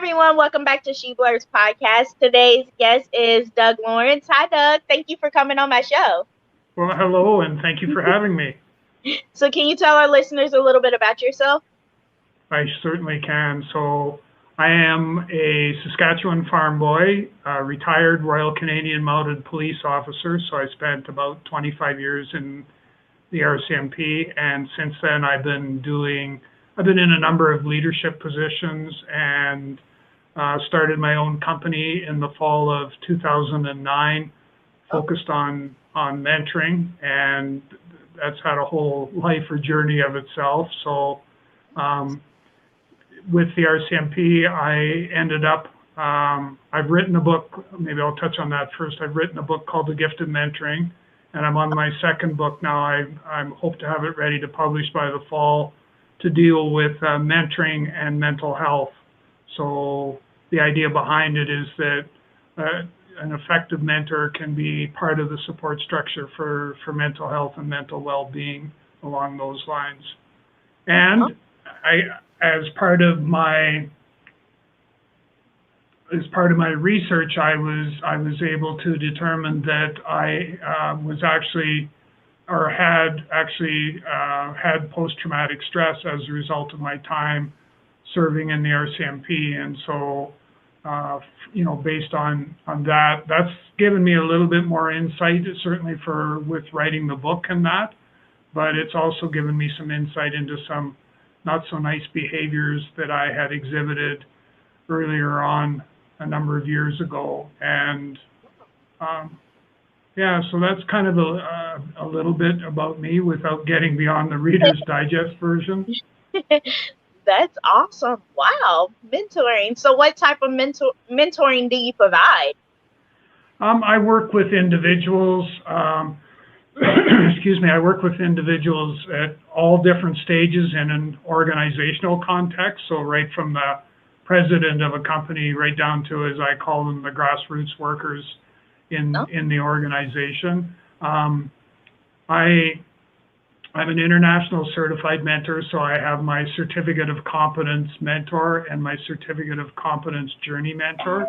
everyone. Welcome back to She Blurs podcast. Today's guest is Doug Lawrence. Hi, Doug. Thank you for coming on my show. Well, hello, and thank you for having me. So, can you tell our listeners a little bit about yourself? I certainly can. So, I am a Saskatchewan farm boy, a retired Royal Canadian Mounted Police officer. So, I spent about 25 years in the RCMP, and since then, I've been in a number of leadership positions and started my own company in the fall of 2009, focused on mentoring, and that's had a whole life or journey of itself. So with the RCMP, I ended up, I've written a book, maybe I'll touch on that first. I've written a book called The Gift of Mentoring, and I'm on my second book now. I hope to have it ready to publish by the fall to deal with mentoring and mental health. So the idea behind it is that an effective mentor can be part of the support structure for mental health and mental well-being along those lines. And as part of my research, I was able to determine that I was actually or had actually had post-traumatic stress as a result of my time serving in the RCMP. And so, based on that, that's given me a little bit more insight, certainly with writing the book and that, but it's also given me some insight into some not so nice behaviors that I had exhibited earlier on a number of years ago. And so that's kind of a little bit about me without getting beyond the Reader's Digest version. That's awesome. Wow. Mentoring. So what type of mentoring do you provide? I work with individuals. I work with individuals at all different stages in an organizational context. So right from the president of a company right down to, as I call them, the grassroots workers in the organization. I'm an international certified mentor, so I have my Certificate of Competence Mentor and my Certificate of Competence Journey Mentor.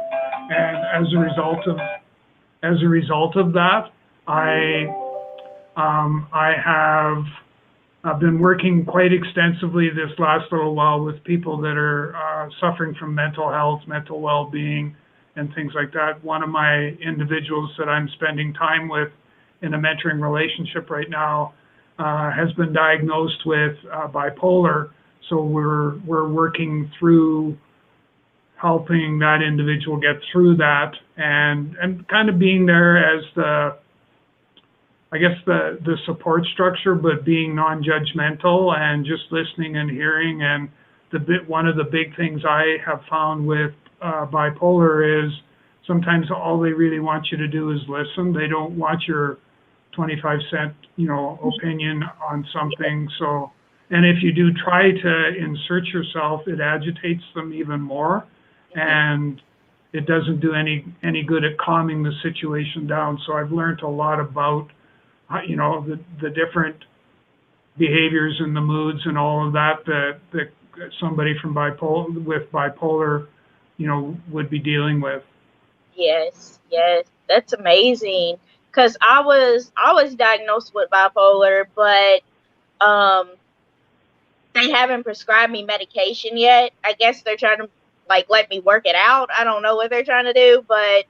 And as a result of that, I've been working quite extensively this last little while with people that are suffering from mental health, mental well-being, and things like that. One of my individuals that I'm spending time with in a mentoring relationship right now has been diagnosed with bipolar. So we're working through helping that individual get through that and kind of being there as the support structure, but being non-judgmental and just listening and hearing. And one of the big things I have found with bipolar is sometimes all they really want you to do is listen. They don't want your 25-cent, opinion on something. So, and if you do try to insert yourself, it agitates them even more, and it doesn't do any good at calming the situation down. So I've learned a lot about, the different behaviors and the moods and all of that somebody with bipolar, would be dealing with. Yes, that's amazing. Because I was diagnosed with bipolar, but they haven't prescribed me medication yet. I guess they're trying to let me work it out. I don't know what they're trying to do, but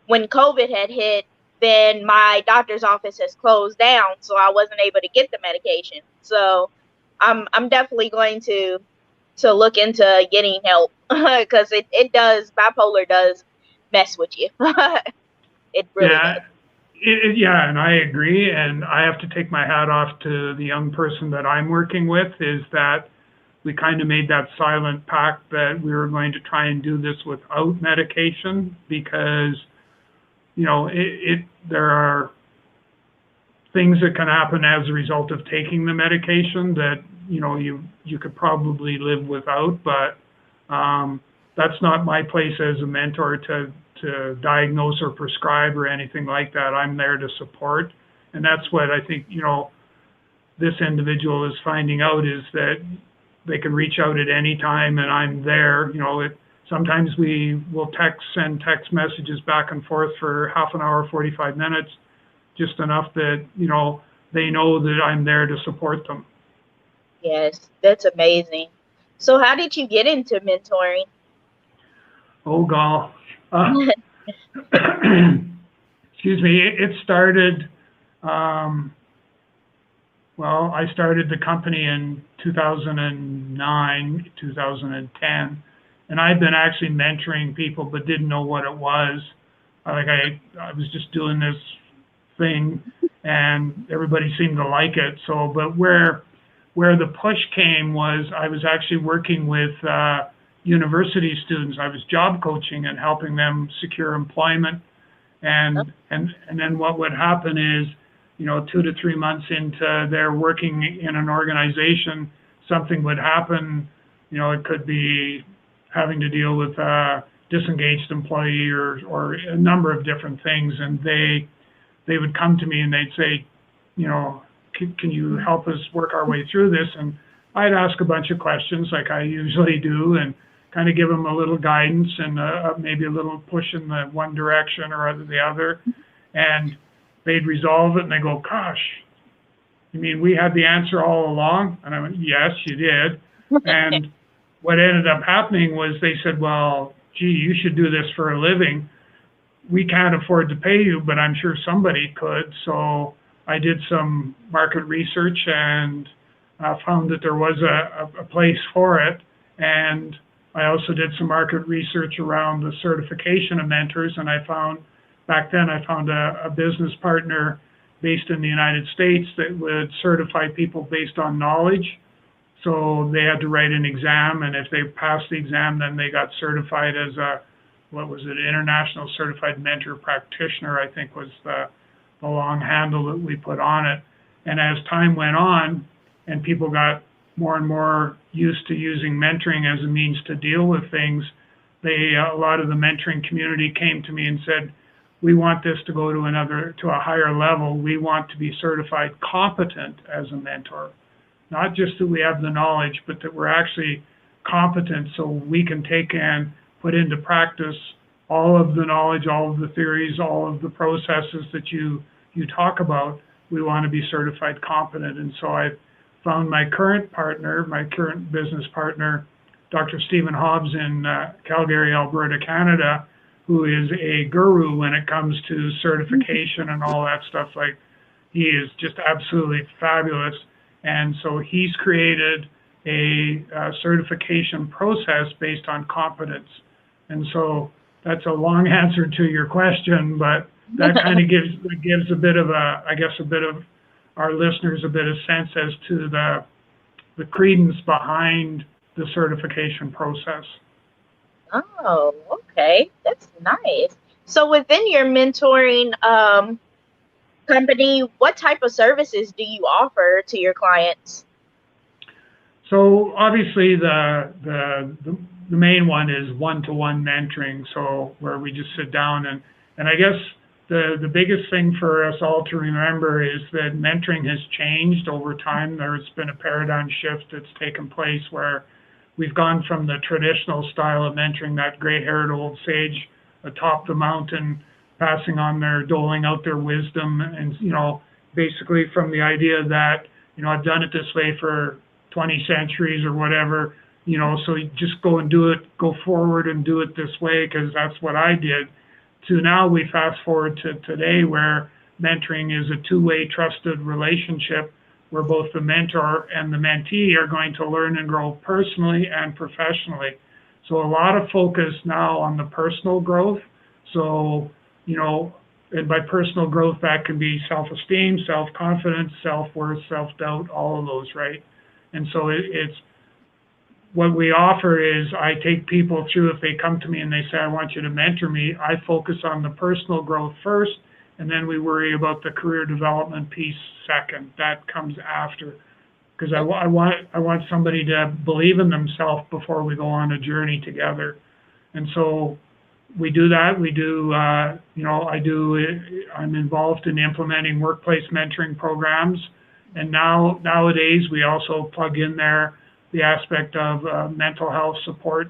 when COVID had hit, then my doctor's office has closed down, so I wasn't able to get the medication. So I'm definitely going to look into getting help because bipolar does mess with you. It really does. And I agree. And I have to take my hat off to the young person that I'm working with, is that we kind of made that silent pact that we were going to try and do this without medication because, there are things that can happen as a result of taking the medication that, you could probably live without, but that's not my place as a mentor to diagnose or prescribe or anything like that. I'm there to support. And that's what I think, this individual is finding out, is that they can reach out at any time, and I'm there. Sometimes we will send text messages back and forth for half an hour, 45 minutes, just enough that, they know that I'm there to support them. Yes, that's amazing. So how did you get into mentoring? Oh, God. Excuse me. It started, I started the company in 2009, 2010, and I'd been actually mentoring people but didn't know what it was. I was just doing this thing, and everybody seemed to like it. So, but where the push came was I was actually working with university students. I was job coaching and helping them secure employment. And then what would happen is, 2 to 3 months into their working in an organization, something would happen. It could be having to deal with a disengaged employee or a number of different things. And they would come to me and they'd say, can you help us work our way through this? And I'd ask a bunch of questions like I usually do and kind of give them a little guidance and maybe a little push in the one direction or the other. And they'd resolve it and they go, gosh, you mean we had the answer all along? And I went, yes, you did. And what ended up happening was they said, well, gee, you should do this for a living. We can't afford to pay you, but I'm sure somebody could. So I did some market research and found that there was a place for it. And I also did some market research around the certification of mentors. And back then I found a business partner based in the United States that would certify people based on knowledge. So they had to write an exam, and if they passed the exam, then they got certified as International Certified Mentor Practitioner, I think was the long handle that we put on it. And as time went on and people got more and more used to using mentoring as a means to deal with things, a lot of the mentoring community came to me and said, we want this to go to a higher level. We want to be certified competent as a mentor. Not just that we have the knowledge, but that we're actually competent so we can take and put into practice all of the knowledge, all of the theories, all of the processes that you talk about. We want to be certified competent. And so I found my current business partner, Dr. Stephen Hobbs in Calgary, Alberta, Canada, who is a guru when it comes to certification and all that stuff. Like, he is just absolutely fabulous. And so he's created a certification process based on competence. And so that's a long answer to your question, but that kind of gives a bit of our listeners a bit of sense as to the credence behind the certification process. Oh, okay. That's nice. So within your mentoring company, what type of services do you offer to your clients? So obviously the main one is one-to-one mentoring, so where we just sit down and I guess the biggest thing for us all to remember is that mentoring has changed over time. There's been a paradigm shift that's taken place where we've gone from the traditional style of mentoring, that gray-haired old sage atop the mountain, passing on doling out their wisdom, and basically from the idea that I've done it this way for 20 centuries or whatever, so you just go and do it, go forward and do it this way because that's what I did. To now we fast forward to today where mentoring is a two-way trusted relationship where both the mentor and the mentee are going to learn and grow personally and professionally. So a lot of focus now on the personal growth. So, and by personal growth, that can be self-esteem, self-confidence, self-worth, self-doubt, all of those, right? And so it's what we offer is I take people through, if they come to me and they say, I want you to mentor me, I focus on the personal growth first, and then we worry about the career development piece second. That comes after. Because I want somebody to believe in themselves before we go on a journey together. And so we do that. We do, I'm involved in implementing workplace mentoring programs. And nowadays we also plug in there the aspect of mental health support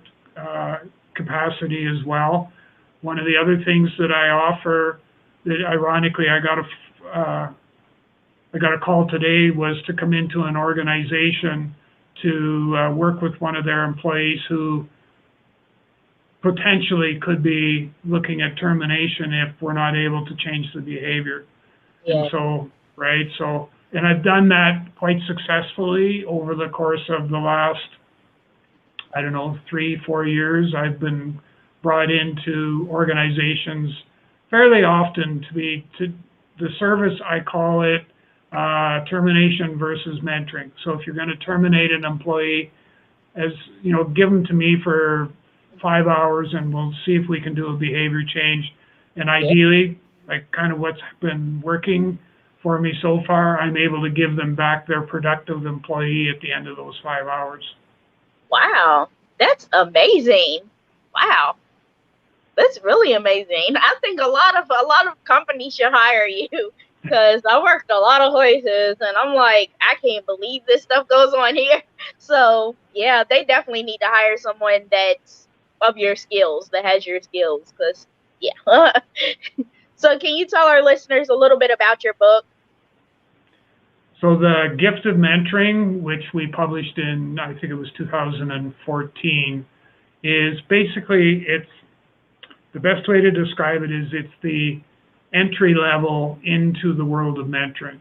capacity as well. One of the other things that I offer, that ironically I got a call today, was to come into an organization to work with one of their employees who potentially could be looking at termination if we're not able to change the behavior. Yeah. And so, right, so, and I've done that quite successfully over the course of the last, I don't know, 3-4 years. I've been brought into organizations fairly often to the service, I call it termination versus mentoring. So if you're going to terminate an employee, as you know, give them to me for 5 hours and we'll see if we can do a behavior change. And ideally, like kind of what's been working for me so far, I'm able to give them back their productive employee at the end of those 5 hours. Wow, that's amazing. Wow, that's really amazing. I think a lot of companies should hire you, because I worked a lot of places and I'm like, I can't believe this stuff goes on here. So yeah, they definitely need to hire someone that's of your skills, that has your skills, because yeah. So can you tell our listeners a little bit about your book? So the Gift of Mentoring, which we published in, I think it was 2014, is basically, it's the best way to describe it is it's the entry level into the world of mentoring.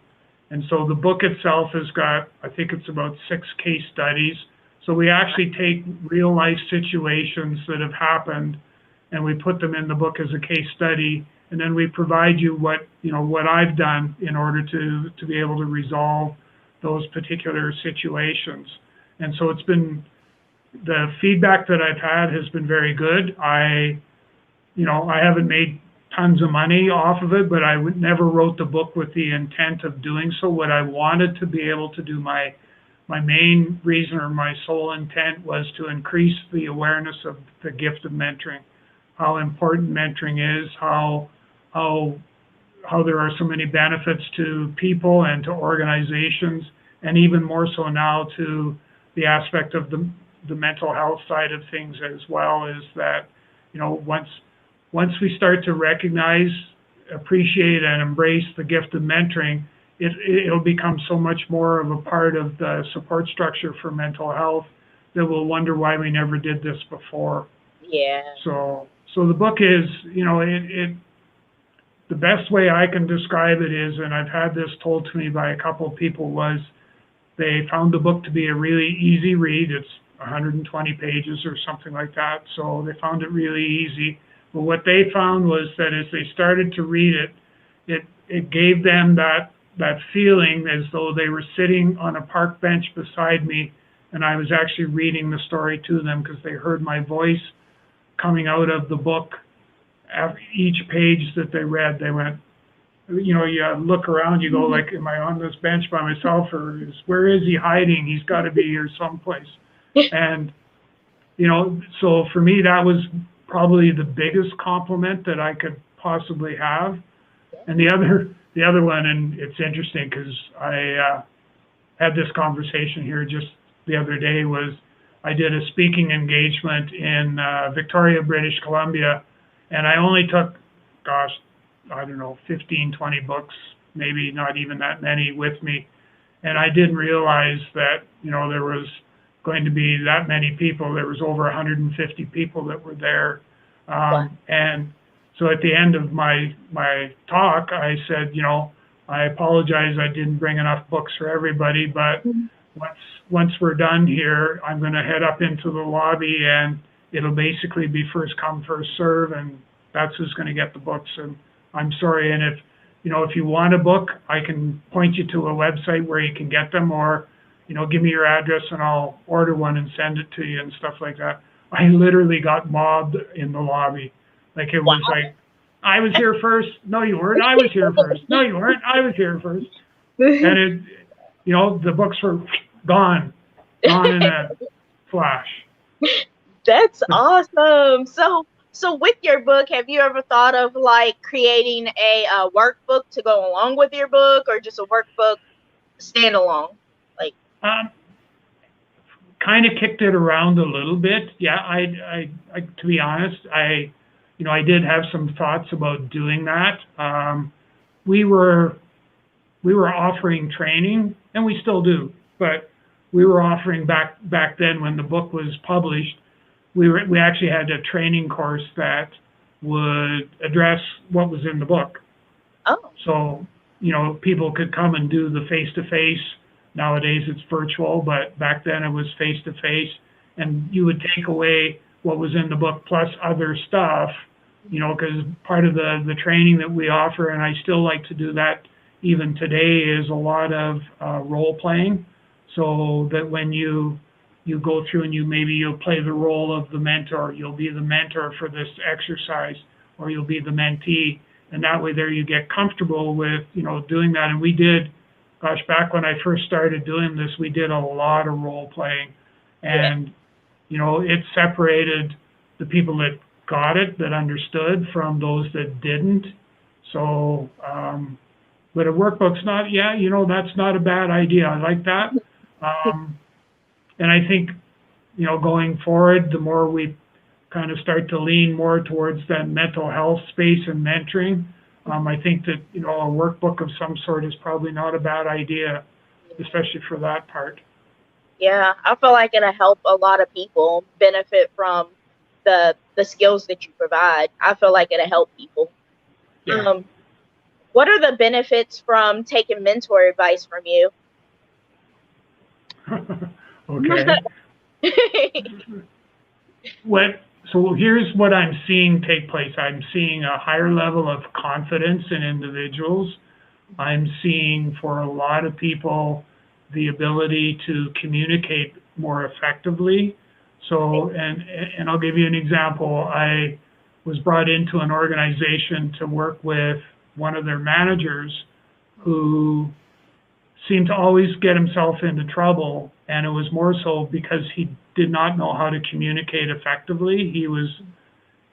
And so the book itself has got, I think it's about 6 case studies. So we actually take real life situations that have happened and we put them in the book as a case study. And then we provide you what I've done in order to be able to resolve those particular situations. And so it's been, the feedback that I've had has been very good. I haven't made tons of money off of it, but I never wrote the book with the intent of doing so. What I wanted to be able to do, my main reason or my sole intent, was to increase the awareness of the gift of mentoring, how important mentoring is, how there are so many benefits to people and to organizations, and even more so now to the aspect of the mental health side of things as well, is that, once we start to recognize, appreciate, and embrace the gift of mentoring, it'll become so much more of a part of the support structure for mental health that we'll wonder why we never did this before. Yeah. So the book is, the best way I can describe it is, and I've had this told to me by a couple of people, was they found the book to be a really easy read. It's 120 pages or something like that, so they found it really easy. But what they found was that as they started to read it, it gave them that feeling as though they were sitting on a park bench beside me and I was actually reading the story to them, because they heard my voice coming out of the book. After each page that they read, they went, you look around, you go like, am I on this bench by myself, or where is he hiding? He's got to be here someplace. And, so for me, that was probably the biggest compliment that I could possibly have. And the other one, and it's interesting because I had this conversation here just the other day, was I did a speaking engagement in Victoria, British Columbia, and I only took, 15, 20 books, maybe not even that many with me. And I didn't realize that, there was going to be that many people. There was over 150 people that were there. And so at the end of my talk, I said, I apologize, I didn't bring enough books for everybody, but once we're done here, I'm going to head up into the lobby, and it'll basically be first come, first serve, and that's who's going to get the books. And I'm sorry, and if you want a book, I can point you to a website where you can get them, or give me your address and I'll order one and send it to you and stuff like that. I literally got mobbed in the lobby. Like, it was like, I was here first. No, you weren't. I was here first. No, you weren't. I was here first. And the books were gone in a flash. That's awesome. So with your book, have you ever thought of like creating a workbook to go along with your book, or just a workbook standalone? Like, kind of kicked it around a little bit. Yeah, I to be honest, I did have some thoughts about doing that. We were offering training, and we still do, but we were offering back then when the book was published. We actually had a training course that would address what was in the book. Oh. So, people could come and do the face-to-face. Nowadays it's virtual, but back then it was face-to-face, and you would take away what was in the book plus other stuff, because part of the training that we offer, and I still like to do that even today, is a lot of role playing, so that when you go through and you'll play the role of the mentor, you'll be the mentor for this exercise, or you'll be the mentee, and that way there you get comfortable with, doing that. And we did, back when I first started doing this, we did a lot of role playing, and, it separated the people that got it, that understood, from those that didn't. So, but a workbook's not, that's not a bad idea. I like that. And I think, going forward, the more we kind of start to lean more towards that mental health space and mentoring, I think that, a workbook of some sort is probably not a bad idea, especially for that part. Yeah, I feel like it'll help a lot of people benefit from the skills that you provide. I feel like it'll help people. Yeah. What are the benefits from taking mentor advice from you? Okay. So here's what I'm seeing take place. I'm seeing a higher level of confidence in individuals. I'm seeing, for a lot of people, the ability to communicate more effectively. So, and I'll give you an example. I was brought into an organization to work with one of their managers who seemed to always get himself into trouble, and it was more so because he did not know how to communicate effectively. He was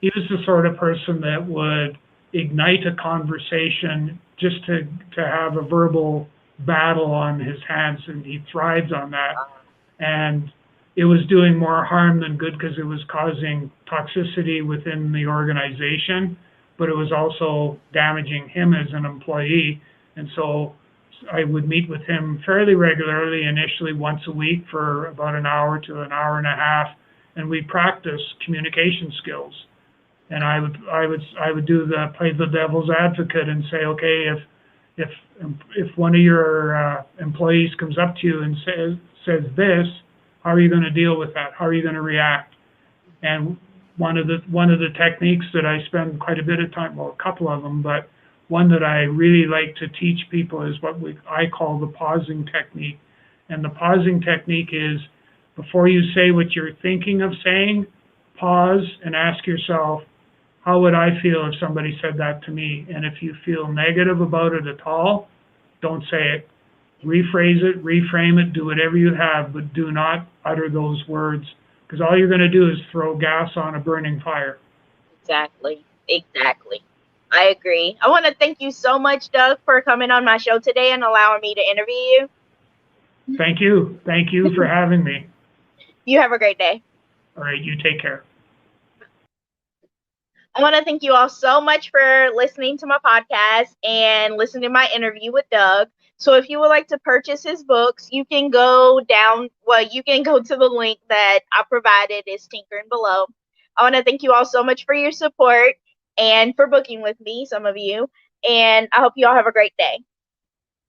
the sort of person that would ignite a conversation just to have a verbal battle on his hands, and he thrives on that. And it was doing more harm than good, because it was causing toxicity within the organization, but it was also damaging him as an employee. And so I would meet with him fairly regularly, initially once a week for about an hour to an hour and a half, and we practice communication skills. And I would play the devil's advocate and say, okay, if one of your employees comes up to you and says this, how are you going to deal with that? How are you going to react? And one of the techniques that I spend quite a bit of time, well, a couple of them, but one that I really like to teach people is what I call the pausing technique. And the pausing technique is, before you say what you're thinking of saying, pause and ask yourself, how would I feel if somebody said that to me? And if you feel negative about it at all, don't say it. Rephrase it, reframe it, do whatever you have, but do not utter those words, because all you're going to do is throw gas on a burning fire. Exactly. I agree. I want to thank you so much, Doug, for coming on my show today and allowing me to interview you. Thank you. Thank you for having me. You have a great day. All right, you take care. I want to thank you all so much for listening to my podcast and listening to my interview with Doug. So if you would like to purchase his books, you can go to the link that I provided is tinkering below. I want to thank you all so much for your support and for booking with me, some of you. And I hope you all have a great day.